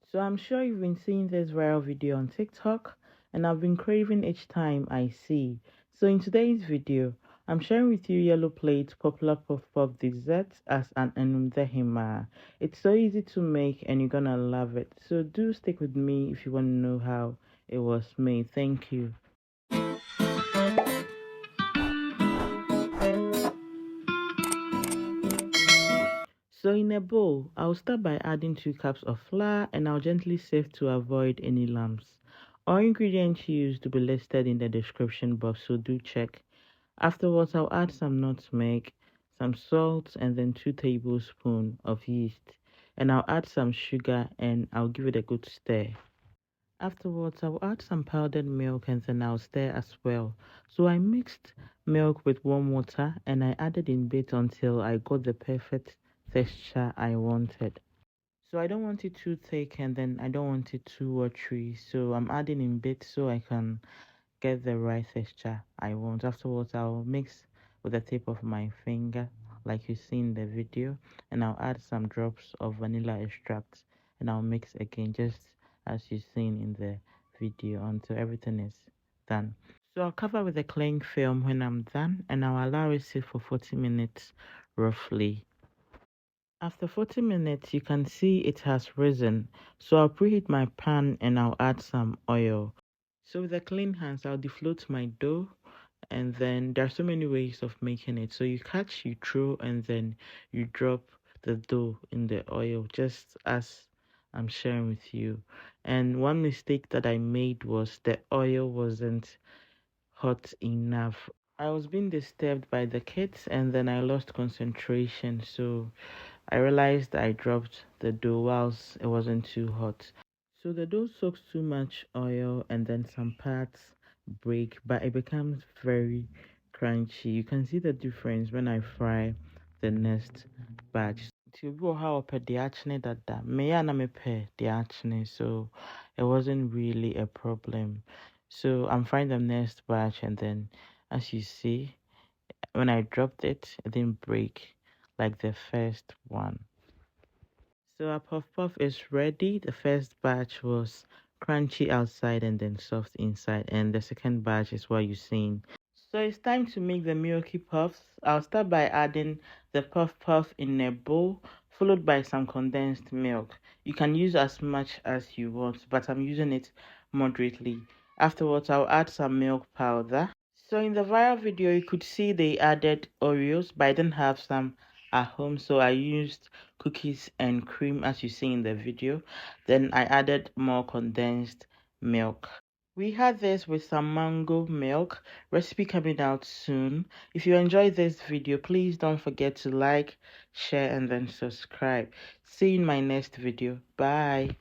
So I'm sure you've been seeing this viral video on TikTok, and I've been craving each time I see. So in today's video, I'm sharing with you Yellow Plate's popular puff puff dessert as an enumdehima. It's so easy to make and you're gonna love it. So do stick with me if you want to know how it was made. Thank you. So in a bowl, I'll start by adding 2 cups of flour and I'll gently sift to avoid any lumps. All ingredients used will be listed in the description box, so do check. Afterwards, I'll add some nutmeg, some salt, and then 2 tablespoons of yeast. And I'll add some sugar and I'll give it a good stir. Afterwards, I'll add some powdered milk and then I'll stir as well. So I mixed milk with warm water and I added in bits until I got the perfect texture I wanted. So I don't want it too thick and then I don't want it too watery. So I'm adding in bits so I can get the right texture I want. Afterwards, I'll mix with the tip of my finger like you see in the video, and I'll add some drops of vanilla extract and I'll mix again just as you've seen in the video until everything is done. So I'll cover with a cling film when I'm done and I'll allow it sit for 40 minutes roughly. After 40 minutes, you can see it has risen. So I'll preheat my pan and I'll add some oil. So with the clean hands, I'll deflate my dough, and then there are so many ways of making it. So you catch, you throw, and then you drop the dough in the oil, just as I'm sharing with you. And one mistake that I made was the oil wasn't hot enough. I was being disturbed by the kids, and then I lost concentration. So I realized I dropped the dough whilst it wasn't too hot. So the dough soaks too much oil and then some parts break, but it becomes very crunchy. You can see the difference when I fry the next batch. To go how per the achne that me and me pe the achne, so it wasn't really a problem. So I'm frying the next batch, and then as you see, when I dropped it, it didn't break like the first one. So our puff puff is ready. The first batch was crunchy outside and then soft inside, and the second batch is what you're seeing. So it's time to make the milky puffs. I'll start by adding the puff puff in a bowl, followed by some condensed milk. You can use as much as you want, but I'm using it moderately. Afterwards, I'll add some milk powder. So in the viral video, you could see they added Oreos, but I didn't have some at home, so I used cookies and cream as you see in the video. Then I added more condensed milk. We had this with some mango milk. Recipe coming out soon. If you enjoyed this video, please don't forget to like, share, and then subscribe. See you in my next video. Bye.